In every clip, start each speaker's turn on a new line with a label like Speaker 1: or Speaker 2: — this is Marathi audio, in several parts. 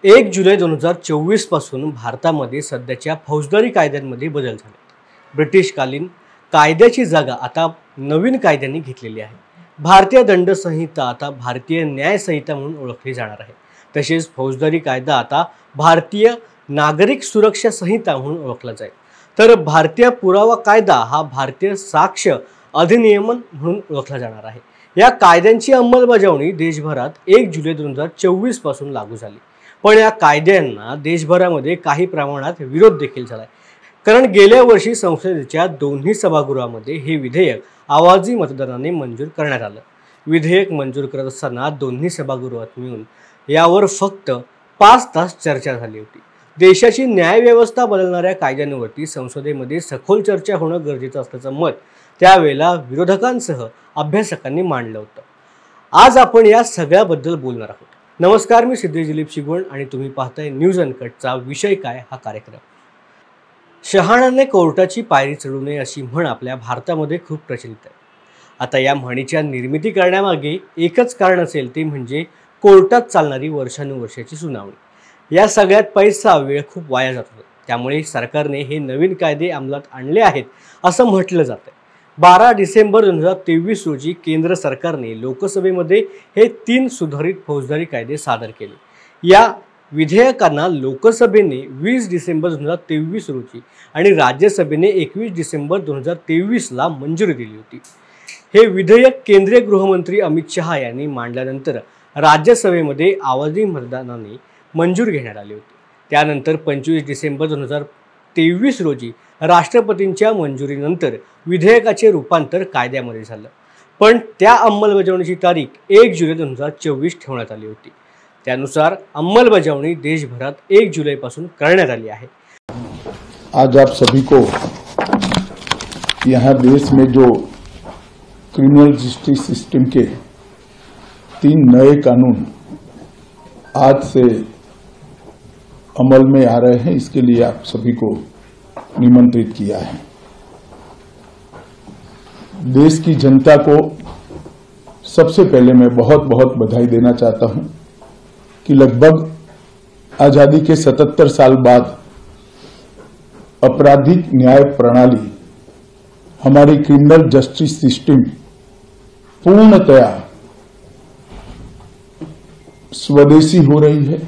Speaker 1: 1 जुलै 2024 पासून भारतामध्ये सध्याच्या फौजदारी कायद्यांमध्ये बदल झाले। ब्रिटिशकालीन कायद्याची जागा आता नवीन कायद्यांनी घेतलेली आहे। भारतीय दंड संहिता आता भारतीय न्याय संहिता म्हणून ओळखली जाणार आहे। तसेच फौजदारी कायदा आता भारतीय नागरिक सुरक्षा संहिता म्हणून ओळखला जाईल। तर भारतीय पुरावा कायदा हा भारतीय साक्ष अधिनियमन म्हणून ओळखला जाणार आहे। या कायद्यांची अंमलबजावणी देशभरात 1 जुलै 2024 पासून लागू झाली। पण या कायद्यांना देशभरामध्ये काही प्रमाणात विरोध देखील झाला, कारण गेल्या वर्षी संसदेच्या दोन्ही सभागृहामध्ये हे विधेयक आवाजी मतदानाने मंजूर करण्यात आलं। विधेयक मंजूर करत असताना दोन्ही सभागृहात मिळून यावर फक्त 5 तास चर्चा झाली होती। देशाची न्यायव्यवस्था बदलणाऱ्या कायद्यांवरती संसदेमध्ये सखोल चर्चा होणं गरजेचं असल्याचं मत त्यावेळेला विरोधकांसह अभ्यासकांनी मांडलं होतं। आज आपण या सगळ्याबद्दल बोलणार आहोत। नमस्कार, मी सिद्धेश दिलीप शिगवण आणि तुम्ही पाहताय न्यूज अनकटचा विषय काय हा कार्यक्रम। शहाण्याने कोर्टाची पायरी चढू नये अशी म्हण आपल्या भारतामध्ये खूप प्रचलित आहे। आता या म्हणीच्या निर्मिती करण्यामागे एकच कारण असेल, ते म्हणजे कोर्टात चालणारी वर्षानुवर्षाची सुनावणी। या सगळ्यात पैसा वेळ खूप वाया जातो, त्यामुळे सरकारने हे नवीन कायदे अंमलात आणले आहेत असं म्हटलं जातं। 12 डिसेंबर 2023 रोजी केंद्र सरकारने लोकसभेमध्ये हे 3 सुधारित फौजदारी कायदे सादर केले। या विधेयकांना लोकसभेने 20 डिसेंबर 2023 रोजी आणि राज्यसभेने 21 डिसेंबर 2023 ला मंजुरी दिली होती। हे विधेयक केंद्रीय गृहमंत्री अमित शहा यांनी मांडल्यानंतर राज्यसभेमध्ये आवाजी मतदानाने मंजूर घेण्यात आली होती। त्यानंतर 25 डिसेंबर 2023 रोजी राष्ट्रपतींच्या मंजुरीनंतर विधेयकाचे रूपांतर कायद्यामध्ये झालं, पण त्या अंमलबजावणीची तारीख 1 जुलै 2024 ठेवण्यात आली होती। त्यानुसार अंमलबजावणी देशभरात 1 जुलै पासून करण्यात आली आहे।
Speaker 2: आज आप सभी को यहाँ देश में जो क्रिमिनल जस्टिस सिस्टम के 3 नए कानून आज से अमल में आ रहे हैं, इसके लिए आप सभी को निमंत्रित किया है। देश की जनता को सबसे पहले मैं बहुत बहुत बधाई देना चाहता हूं कि लगभग आजादी के 77 साल बाद आपराधिक न्याय प्रणाली, हमारी क्रिमिनल जस्टिस सिस्टम पूर्णतया स्वदेशी हो रही है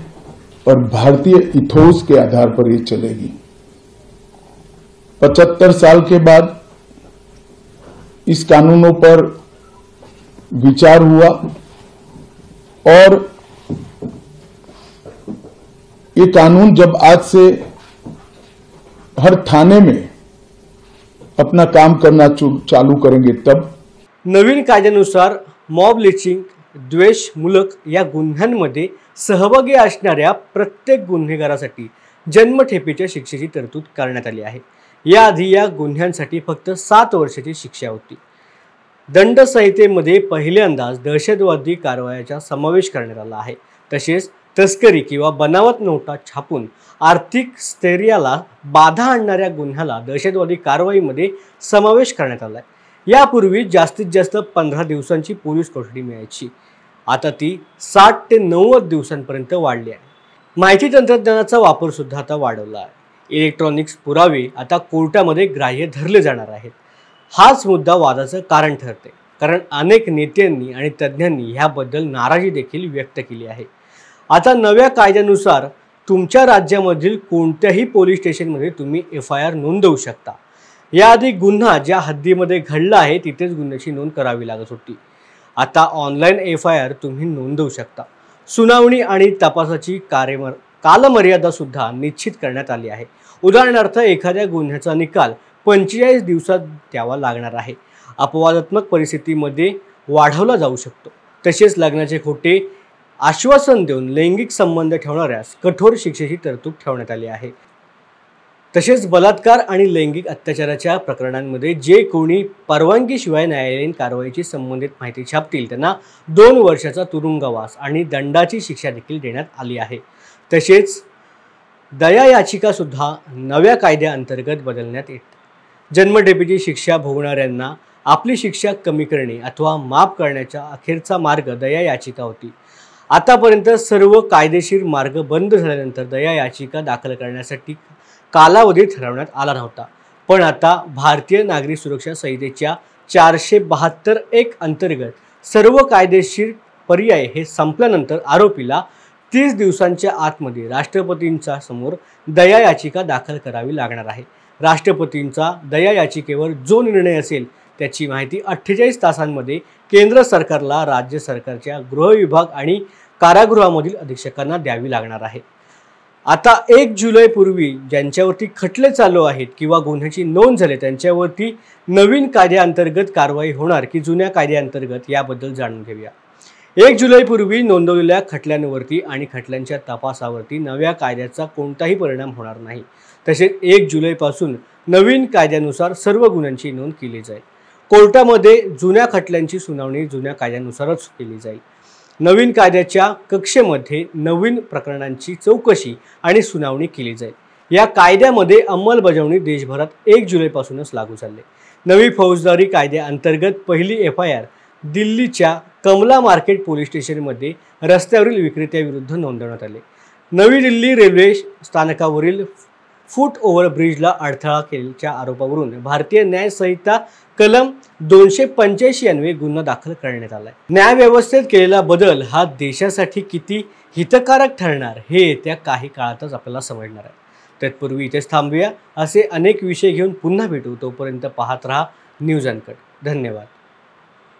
Speaker 2: और भारतीय इथोस के आधार पर ये चलेगी। 75 साल के बाद इस कानूनों पर विचार हुआ और ये कानून जब आज से हर थाने में अपना काम करना चालू करेंगे, तब
Speaker 1: नवीन कायद्यानुसार मॉब लिंचिंग, द्वेषमूलक या गुन्ह्यांमध्ये सहभागी असणाऱ्या प्रत्येक गुन्हेगारासाठी जन्मठेपेच्या शिक्षेची तरतूद करण्यात आली आहे। याआधी या गुन्ह्यांसाठी फक्त 7 वर्षाची शिक्षा होती। दंड संहितेमध्ये पहिल्यांदाच दहशतवादी कारवायाचा समावेश करण्यात आला आहे। तसेच तस्करी किंवा बनावट नोटा छापून आर्थिक स्थैर्याला बाधा आणणाऱ्या गुन्ह्याला दहशतवादी कारवाईमध्ये समावेश करण्यात आला आहे। यापूर्वी जास्तीत जास्त 15 दिवसांची पोलीस कोठडी मिळायची, आता ती 60 ते 90 दिवसांपर्यंत वाढली आहे। माहिती तंत्रज्ञानाचा वापर सुद्धा आता वाढवला आहे। इलेक्ट्रॉनिक्स पुरावे आता कोर्टामध्ये ग्राह्य धरले जाणार आहेत। हाच मुद्दा वादाचं कारण ठरते, कारण अनेक नेत्यांनी आणि तज्ज्ञांनी याबद्दल नाराजी देखील व्यक्त केली आहे। आता नव्या कायद्यानुसार तुमच्या राज्यामधील कोणत्याही पोलीस स्टेशनमध्ये तुम्ही FIR नोंदवू शकता। याआधी गुन्हा ज्या हद्दीमध्ये घडला आहे तिथेच गुन्ह्याची नोंद करावी लागत होती, आता ऑनलाईन FIR तुम्ही नोंदवू शकता। सुनावणी आणि तपासाची कालमर्यादा सुद्धा निश्चित करण्यात आली आहे। उदाहरणार्थ, एखाद्या गुन्ह्याचा निकाल 45 दिवसात द्यावा लागणार आहे। अपवादात्मक परिस्थितीमध्ये वाढवला जाऊ शकतो। तसेच लग्नाचे खोटे आश्वासन देऊन लैंगिक संबंध ठेवणाऱ्यास कठोर शिक्षेची तरतूद ठेवण्यात आली आहे। तसेच बलात्कार आणि लैंगिक अत्याचाराच्या प्रकरणांमध्ये जे कोणी परवानगीशिवाय न्यायालयीन कारवाईची संबंधित माहिती छापतील त्यांना 2 वर्षाचा तुरुंगवास आणि दंडाची शिक्षा देखील देण्यात आली आहे। तसेच दया याचिका सुद्धा नव्या कायद्याअंतर्गत बदलण्यात येते। जन्मठेपेची शिक्षा भोगणाऱ्यांना आपली शिक्षा कमी करणे अथवा माफ करण्याचा अखेरचा मार्ग दया याचिका होती। आतापर्यंत सर्व कायदेशीर मार्ग बंद झाल्यानंतर दया याचिका दाखल करण्यासाठी कालावधी ठरवण्यात आला नव्हता, पण आता भारतीय नागरिक सुरक्षा संहितेच्या 472(1) अंतर्गत सर्व कायदेशीर पर्याय हे संपल्यानंतर आरोपीला 30 दिवसांच्या आतमध्ये राष्ट्रपतींच्या समोर दया याचिका दाखल करावी लागणार आहे। राष्ट्रपतींचा दया याचिकेवर जो निर्णय असेल त्याची माहिती 48 तासांमध्ये केंद्र सरकारला, राज्य सरकारच्या गृह विभाग आणि कारागृहामधील अधीक्षकांना द्यावी लागणार आहे। आता 1 जुलैपूर्वी ज्यांच्यावरती खटले चालू आहेत किंवा गुन्ह्याची नोंद झाली त्यांच्यावरती नवीन कायद्याअंतर्गत कारवाई होणार की जुन्या कायद्याअंतर्गत याबद्दल जाणून घेऊया। 1 जुलैपूर्वी नोंदवलेल्या खटल्यांवरती आणि खटल्यांच्या तपासावरती नव्या कायद्याचा कोणताही परिणाम होणार नाही। तसेच 1 जुलैपासून नवीन कायद्यानुसार सर्व गुन्ह्यांची नोंद केली जाईल। कोर्टामध्ये जुन्या खटल्यांची सुनावणी जुन्या कायद्यानुसारच केली जाईल। नवीन कायद्याच्या कक्षेमध्ये नवीन प्रकरणांची चौकशी आणि सुनावणी केली जाईल। या कायद्यामध्ये अंमलबजावणी देशभरात 1 जुलैपासूनच लागू झाली। नवी फौजदारी कायद्याअंतर्गत पहिली FIR दिल्लीच्या कमला मार्केट पोलीस स्टेशनमध्ये रस्त्यावरील विक्रेत्याविरुद्ध नोंदवण्यात आली। नवी दिल्ली रेल्वे स्थानकावरील फूट ओव्हर ब्रिजला अडथळा केल्याच्या आरोपावरून भारतीय न्याय संहिता कलम 285 अन्वये गुन्हा दाखल करण्यात आला आहे। न्यायव्यवस्थेत केलेला बदल हा देशासाठी किती हितकारक ठरणार हे येत्या काही काळातच आपल्याला समजणार आहे। तत्पूर्वी इथेच थांबूया। असे अनेक विषय घेऊन पुन्हा भेटू। तोपर्यंत पाहत रहा न्यूज अनकट। धन्यवाद।